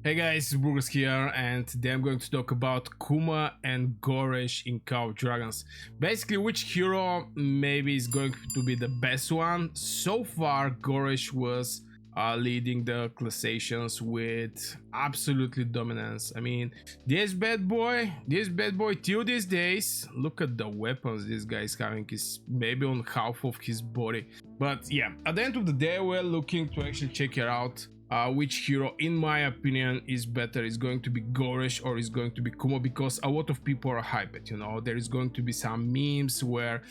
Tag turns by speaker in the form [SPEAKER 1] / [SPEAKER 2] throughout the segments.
[SPEAKER 1] Hey guys, Burgers here, and today I'm going to talk about Kuma and Goresh in Call of Dragons. Basically, which hero maybe is going to be the best one. So far, Goresh was leading the classifications with absolutely dominance. I mean, this bad boy till these days, look at the weapons this guy is having, is maybe on half of his body. But yeah, at the end of the day, we're looking to actually check it out. Which hero, in my opinion, is better. Is going to be Goresh or is going to be Kuma, because a lot of people are hyped. There is going to be some memes where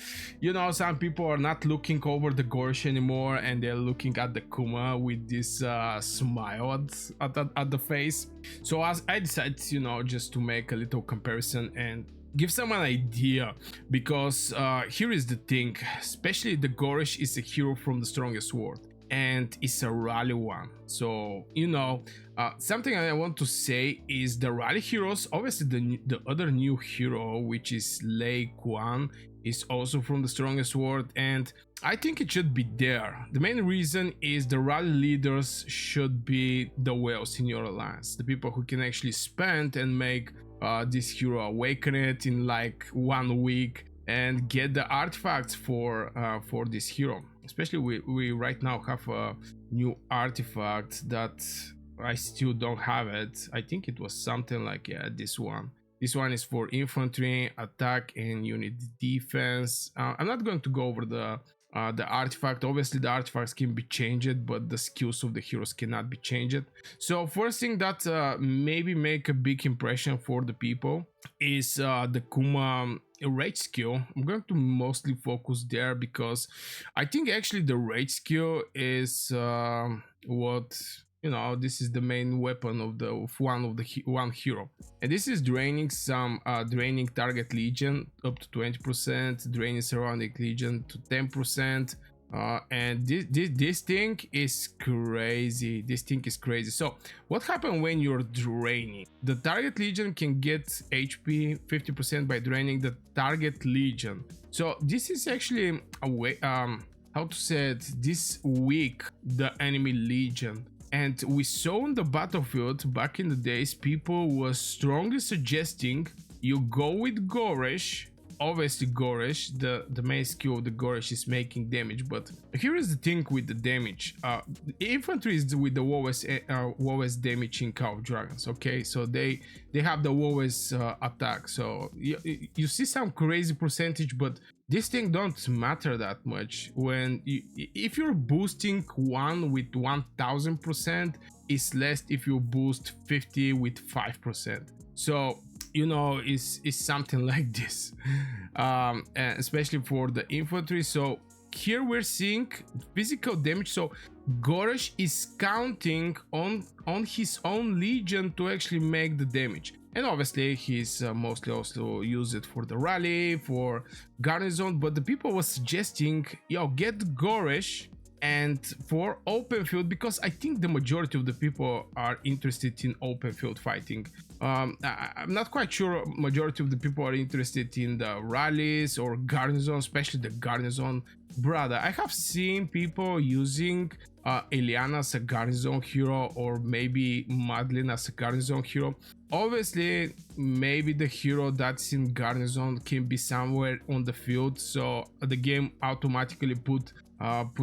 [SPEAKER 1] some people are not looking over the Goresh anymore and they're looking at the Kuma with this smile at the face. So as I decided, just to make a little comparison and give someone an idea, because here is the thing. Especially the Goresh is a hero from the strongest world, and it's a rally one. So something I want to say is the rally heroes, obviously the other new hero, which is Lee Kuan, is also from the strongest world, and I think it should be there. The main reason is the rally leaders should be the whales in your alliance, the people who can actually spend and make this hero awaken it in like 1 week and get the artifacts for this hero. Especially we right now have a new artifact that I still don't have it. I think it was something like, yeah, this one is for infantry, attack, and unit defense. I'm not going to go over the artifact. Obviously the artifacts can be changed, but the skills of the heroes cannot be changed. So first thing that maybe make a big impression for the people is the Kuma rage skill. I'm going to mostly focus there because I think actually the rage skill is what this is the main weapon of one hero, and this is draining target legion up to 20%, draining surrounding legion to 10%. And this thing is crazy. So what happens when you're draining? The target legion can get HP 50% by draining the target legion. So this is actually a way, how to say it, this weak the enemy legion. And we saw on the battlefield back in the days, people were strongly suggesting you go with Goresh. Obviously Goresh, the main skill of the Goresh is making damage, but here is the thing with the damage. Infantry is with the lowest damage in Call of Dragons. Okay, so they have the lowest attack. So you see some crazy percentage, but this thing don't matter that much. If you're boosting one with 1000%, it's less if you boost 50 with 5%. So is something like this, and especially for the infantry. So here we're seeing physical damage. So Goresh is counting on his own legion to actually make the damage, and obviously he's mostly also use it for the rally, for garrison. But the people were suggesting, get Goresh and for open field, because I think the majority of the people are interested in open field fighting. I'm not quite sure majority of the people are interested in the rallies or garrison, especially the garrison. Brother, I have seen people using Eliana as a garrison hero, or maybe Madeline as a garrison hero. Obviously maybe the hero that's in garrison can be somewhere on the field, so the game automatically put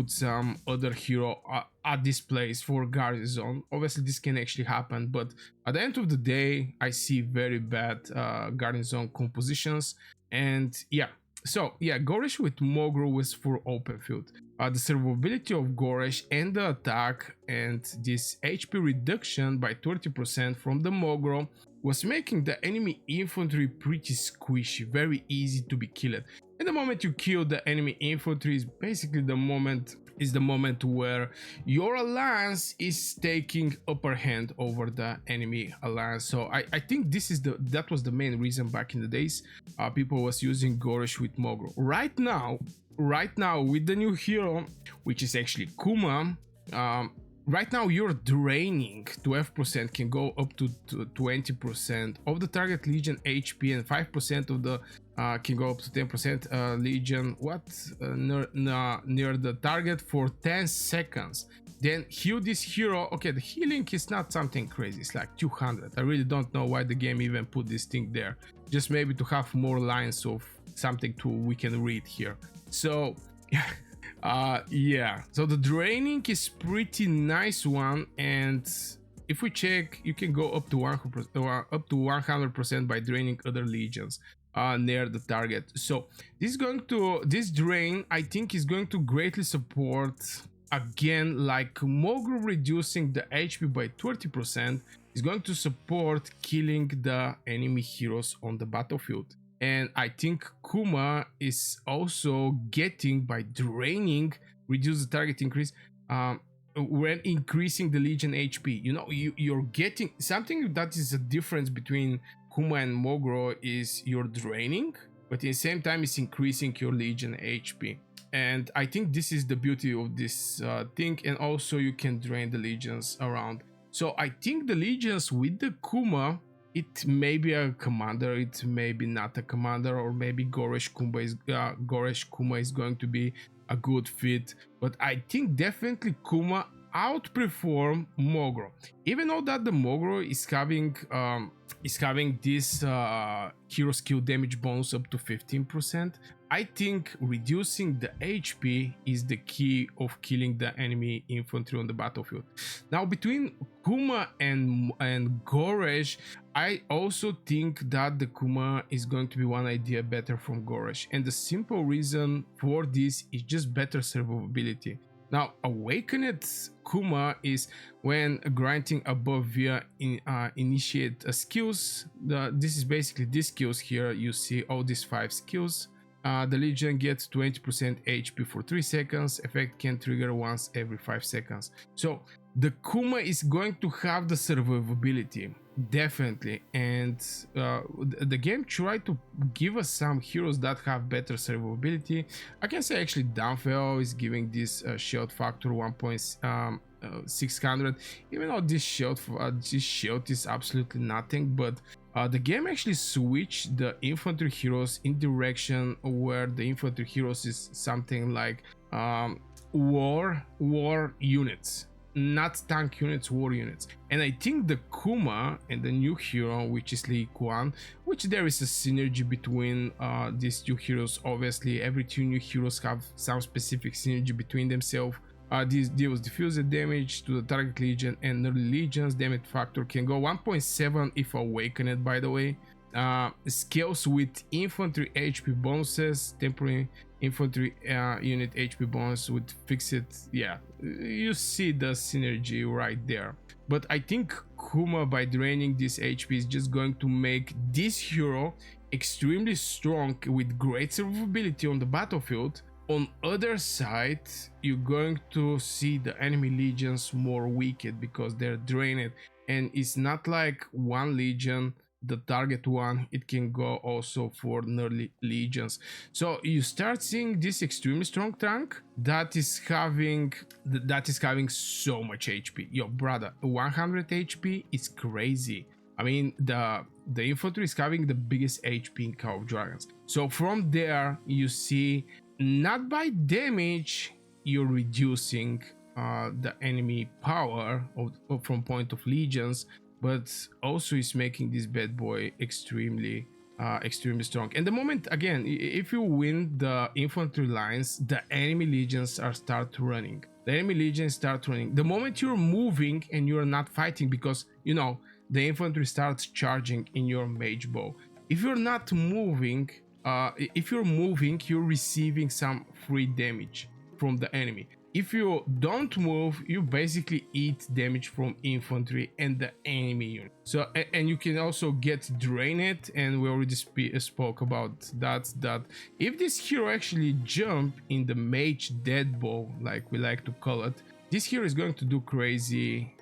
[SPEAKER 1] some other hero at this place for garrison. Obviously this can actually happen, but at the end of the day I see very bad garrison compositions. And Goresh with Mogro was for open field. The survivability of Goresh and the attack and this HP reduction by 30% from the Mogro was making the enemy infantry pretty squishy, very easy to be killed. And the moment you kill the enemy infantry is basically the moment where your alliance is taking upper hand over the enemy alliance. So I think that was the main reason back in the days people was using Goresh with Mogro. Right now with the new hero, which is actually Kuma, right now you're draining 12%, can go up to 20% of the target legion HP, and 5% of the can go up to 10% legion near the target for 10 seconds. then heal this hero. Okay, the healing is not something crazy, it's like 200. I really don't know why the game even put this thing there, just maybe to have more lines of something to we can read here. So yeah, so the draining is pretty nice one, and if we check, you can go up to 100% by draining other legions near the target. So this drain, I think, is going to greatly support, again, like Mogro reducing the HP by 30% is going to support killing the enemy heroes on the battlefield. And I think Kuma is also getting, by draining, reduce the target increase when increasing the legion HP. You know, you're getting something that is a difference between Kuma and Mogro is you're draining, but at the same time it's increasing your legion HP. And I think this is the beauty of this thing, and also you can drain the legions around. So I think the legions with the Kuma, it may be a commander, it may be not a commander, or maybe Goresh Kuma is going to be a good fit. But I think definitely Kuma outperform Mogro, even though that the Mogro is having this hero skill damage bonus up to 15%. I think reducing the HP is the key of killing the enemy infantry on the battlefield. Now, between Kuma and Goresh, I also think that the Kuma is going to be one idea better from Goresh, and the simple reason for this is just better survivability. Now, Awakened Kuma is when granting above via initiate skills. This is basically these skills here. You see all these 5 skills. The Legion gets 20% HP for 3 seconds. Effect can trigger once every 5 seconds. So the Kuma is going to have the survivability, definitely. And the game tried to give us some heroes that have better survivability. I can say actually Danfeo is giving this shield factor 1.600, even though this shield is absolutely nothing. But the game actually switched the infantry heroes in direction where the infantry heroes is something like war units, not tank units, war units. And I think the Kuma and the new hero, which is Lee Kuan, which there is a synergy between these two heroes. Obviously every 2 new heroes have some specific synergy between themselves. This deals diffuser damage to the target legion, and early legions damage factor can go 1.7 if awakened, by the way. Scales with infantry HP bonuses, temporary infantry unit HP bonus with fixed. Yeah, you see the synergy right there. But I think Kuma, by draining this HP, is just going to make this hero extremely strong with great survivability on the battlefield. On other side, you're going to see the enemy legions more weakened because they're drained, and it's not like one legion, the target one, it can go also for early legions. So you start seeing this extremely strong tank that is having so much HP. Yo, brother, 100 HP is crazy. I mean, the infantry is having the biggest HP in Call of Dragons. So from there, you see, not by damage you're reducing the enemy power from point of legions, but also is making this bad boy extremely strong. And the moment, again, if you win the infantry lines, the enemy legions start running. The enemy legions start running the moment you're moving and you're not fighting, because you know the infantry starts charging in your mage bow. If you're not moving, if you're moving, you're receiving some free damage from the enemy. If you don't move, you basically eat damage from infantry and the enemy unit. So, and you can also get drained, and we already spoke about that if this hero actually jump in the mage dead bow, like we like to call it, this hero is going to do crazy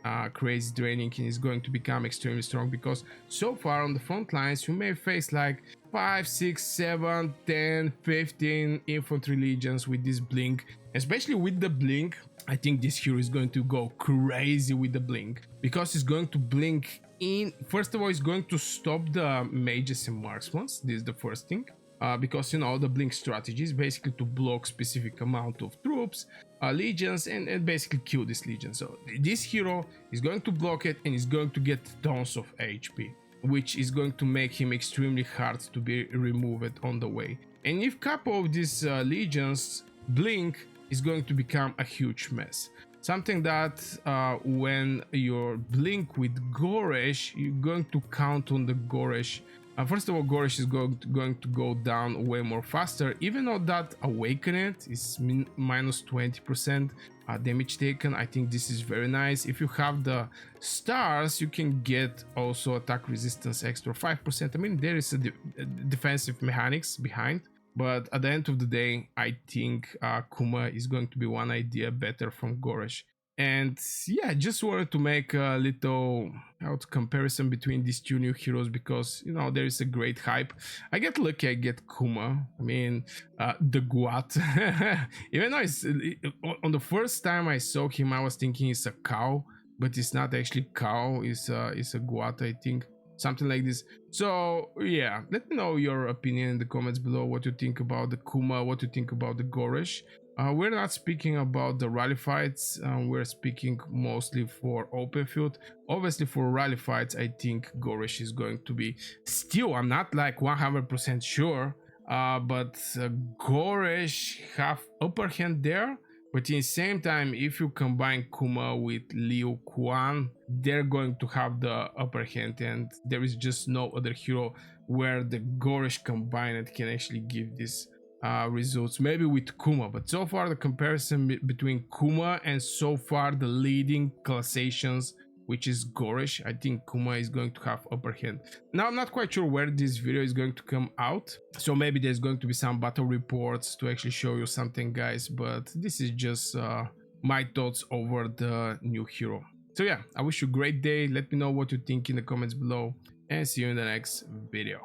[SPEAKER 1] draining, and is going to become extremely strong, because so far on the front lines you may face like 5, 6, 7, 10, 15 infantry legions with this blink. Especially with the blink, I think this hero is going to go crazy with the blink, because it's going to blink in. First of all, it's going to stop the mages and marksmen. This is the first thing, because you know the blink strategy is basically to block specific amount of troops. legions and basically kill this legion. So this hero is going to block it and is going to get tons of HP, which is going to make him extremely hard to be removed on the way. And if couple of these legions blink, is going to become a huge mess. Something that when you blink with Goresh, you're going to count on the Goresh. First of all, Goresh is going to go down way more faster, even though that Awaken is minus 20% damage taken. I think this is very nice. If you have the stars, you can get also attack resistance extra 5%. I mean, there is a defensive mechanics behind. But at the end of the day, I think Kuma is going to be one idea better from Goresh. And yeah, just wanted to make a little comparison between these two new heroes because, you know, there is a great hype. I get lucky, I get Kuma. I mean, the Guat. Even though it's, on the first time I saw him, I was thinking it's a cow, but it's not actually cow. It's a Guat, I think. Something like this. So yeah, let me know your opinion in the comments below, what you think about the Kuma, what you think about the Goresh. We're not speaking about the rally fights, we're speaking mostly for open field. Obviously for rally fights, I think Goresh is going to be, still I'm not like 100% sure, but Goresh have upper hand there. But in the same time, if you combine Kuma with Lee Kuan, they're going to have the upper hand, and there is just no other hero where the Goresh combined can actually give these results. Maybe with Kuma, but so far the comparison between Kuma and so far the leading classations, which is Goresh, I think Kuma is going to have upper hand. Now I'm not quite sure where this video is going to come out, so maybe there's going to be some battle reports to actually show you something, guys, but this is just my thoughts over the new hero. So yeah, I wish you a great day. Let me know what you think in the comments below, and see you in the next video.